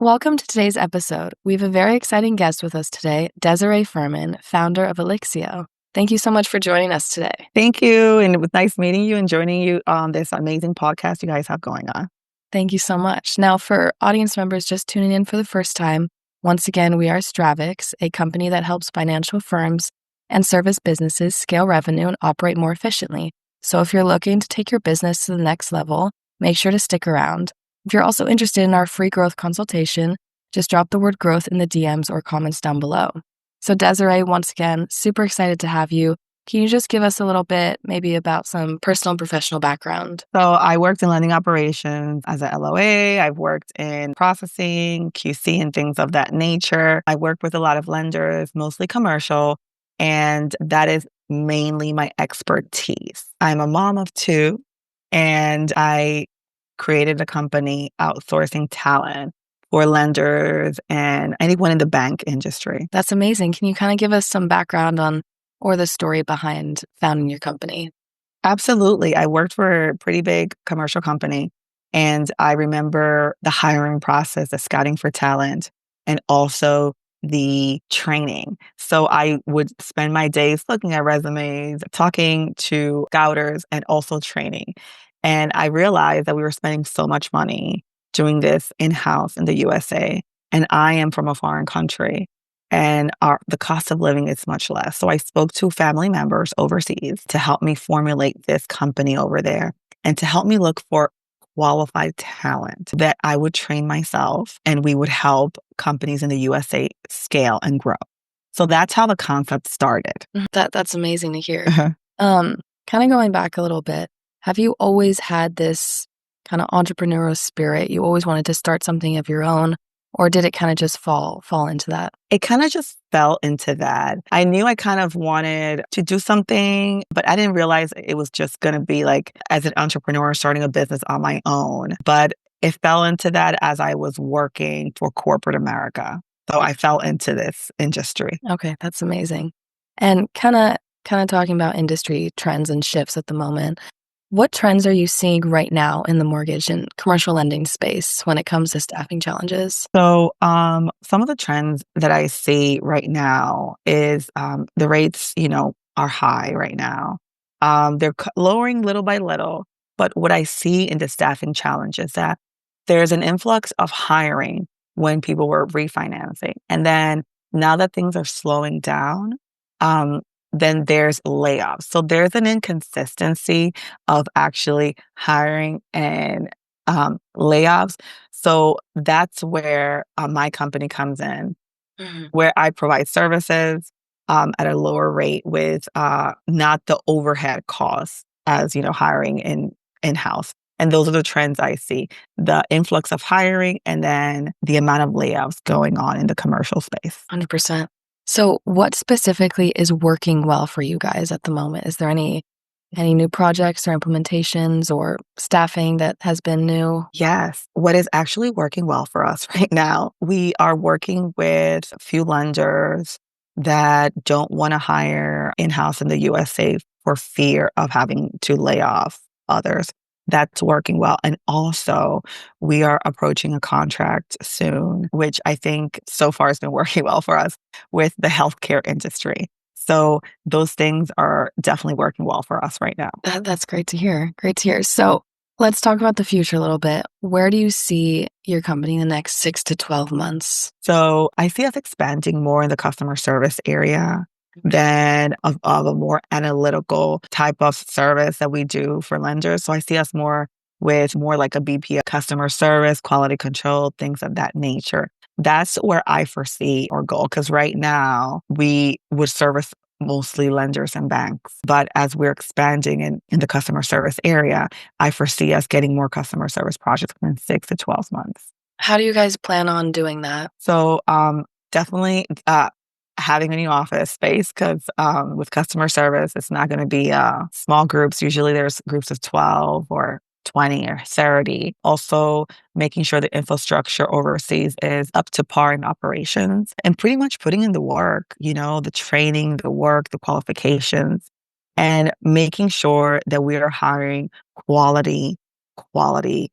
Welcome to today's episode. We have a very exciting guest with us today, Desiree Fermin, founder of Elixo. Thank you so much for joining us today. Thank you. And it was nice meeting you and joining you on this amazing podcast you guys have going on. Thank you so much. Now, for audience members just tuning in for the first time, once again, we are Stravix, a company that helps financial firms and service businesses scale revenue and operate more efficiently. So if you're looking to take your business to the next level, make sure to stick around. If you're also interested in our free growth consultation, just drop the word growth in the DMs or comments down below. So Desiree, once again, super excited to have you. Can you just give us a little bit maybe about some personal and professional background? So I worked in lending operations as a LOA. I've worked in processing, QC, and things of that nature. I worked with a lot of lenders, mostly commercial, and that is mainly my expertise. I'm a mom of two, and I created a company outsourcing talent for lenders and anyone in the bank industry. That's amazing. Can you kind of give us some background on or the story behind founding your company? Absolutely. I worked for a pretty big commercial company, and I remember the hiring process, the scouting for talent, and also the training. So I would spend my days looking at resumes, talking to scouters, and also training. And I realized that we were spending so much money doing this in-house in the USA, and I am from a foreign country. And the cost of living is much less. So I spoke to family members overseas to help me formulate this company over there and to help me look for qualified talent that I would train myself, and we would help companies in the USA scale and grow. So that's how the concept started. That's amazing to hear. Kind of going back a little bit, have you always had this kind of entrepreneurial spirit? You always wanted to start something of your own? Or did it kind of just fall into that? It kind of just fell into that. I knew I kind of wanted to do something, but I didn't realize it was just going to be like as an entrepreneur starting a business on my own. But it fell into that as I was working for corporate America. So I fell into this industry. Okay, that's amazing. And kind of talking about industry trends and shifts at the moment. What trends are you seeing right now in the mortgage and commercial lending space when it comes to staffing challenges? So some of the trends that I see right now is the rates, are high right now. They're lowering little by little. But what I see in the staffing challenge is that there's an influx of hiring when people were refinancing. And then now that things are slowing down, um, then there's layoffs. So there's an inconsistency of actually hiring and layoffs. So that's where my company comes in, where I provide services at a lower rate with not the overhead costs as hiring in-house. And those are the trends I see: the influx of hiring and then the amount of layoffs going on in the commercial space. 100%. So what specifically is working well for you guys at the moment? Is there any new projects or implementations or staffing that has been new? Yes. What is actually working well for us right now, we are working with a few lenders that don't want to hire in-house in the USA for fear of having to lay off others. That's working well. And also, we are approaching a contract soon, which I think so far has been working well for us with the healthcare industry. So those things are definitely working well for us right now. That's great to hear. Great to hear. So let's talk about the future a little bit. Where do you see your company in the next 6 to 12 months? So I see us expanding more in the customer service area than of a more analytical type of service that we do for lenders. So I see us more with more like a BPO, customer service, quality control, things of that nature. That's where I foresee our goal, because right now we would service mostly lenders and banks. But as we're expanding in the customer service area, I foresee us getting more customer service projects in 6 to 12 months. How do you guys plan on doing that? So definitely having a new office space, because with customer service, it's not going to be small groups. Usually there's groups of 12 or 20 or 30. Also, making sure the infrastructure overseas is up to par in operations and pretty much putting in the work, the training, the work, the qualifications, and making sure that we are hiring quality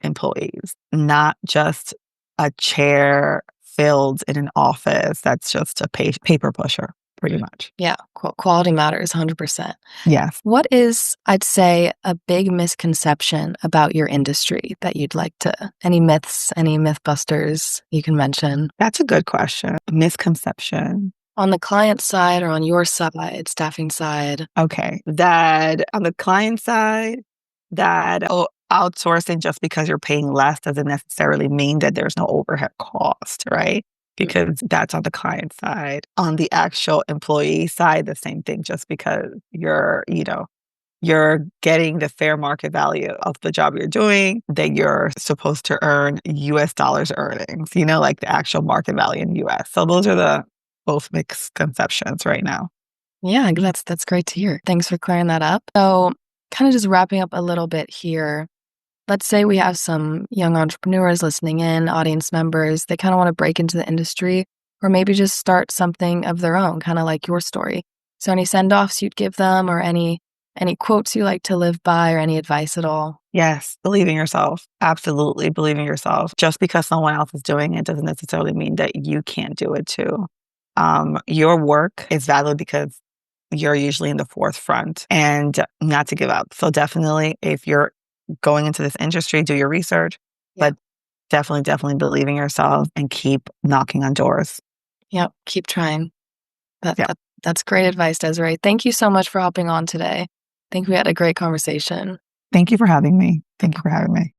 employees, not just a chair filled in an office that's just a paper pusher, pretty much. Yeah, quality matters 100%. Yes. What is, I'd say, a big misconception about your industry that you'd like to, any myths, any myth busters you can mention? That's a good question. Misconception. On the client side or on your side, staffing side? Okay. That on the client side, that outsourcing just because you're paying less doesn't necessarily mean that there's no overhead cost, right? Mm. Because that's on the client side. On the actual employee side, the same thing, just because you're getting the fair market value of the job you're doing, that you're supposed to earn US dollars earnings, like the actual market value in US. So those are the both misconceptions right now. Yeah, that's great to hear. Thanks for clearing that up. So, kind of just wrapping up a little bit here. Let's say we have some young entrepreneurs listening in, audience members, they kind of want to break into the industry or maybe just start something of their own, kind of like your story. So any send-offs you'd give them or any quotes you like to live by or any advice at all? Yes, believe in yourself. Absolutely believe in yourself. Just because someone else is doing it doesn't necessarily mean that you can't do it too. Your work is valued because you're usually in the forefront, and not to give up. So definitely, if you're going into this industry, do your research, Yeah. but definitely believe in yourself and keep knocking on doors. Yep, keep trying. That, Yeah. that that's great advice, Desiree. Thank you so much for hopping on today. I think we had a great conversation. Thank you for having me. Thank you for having me.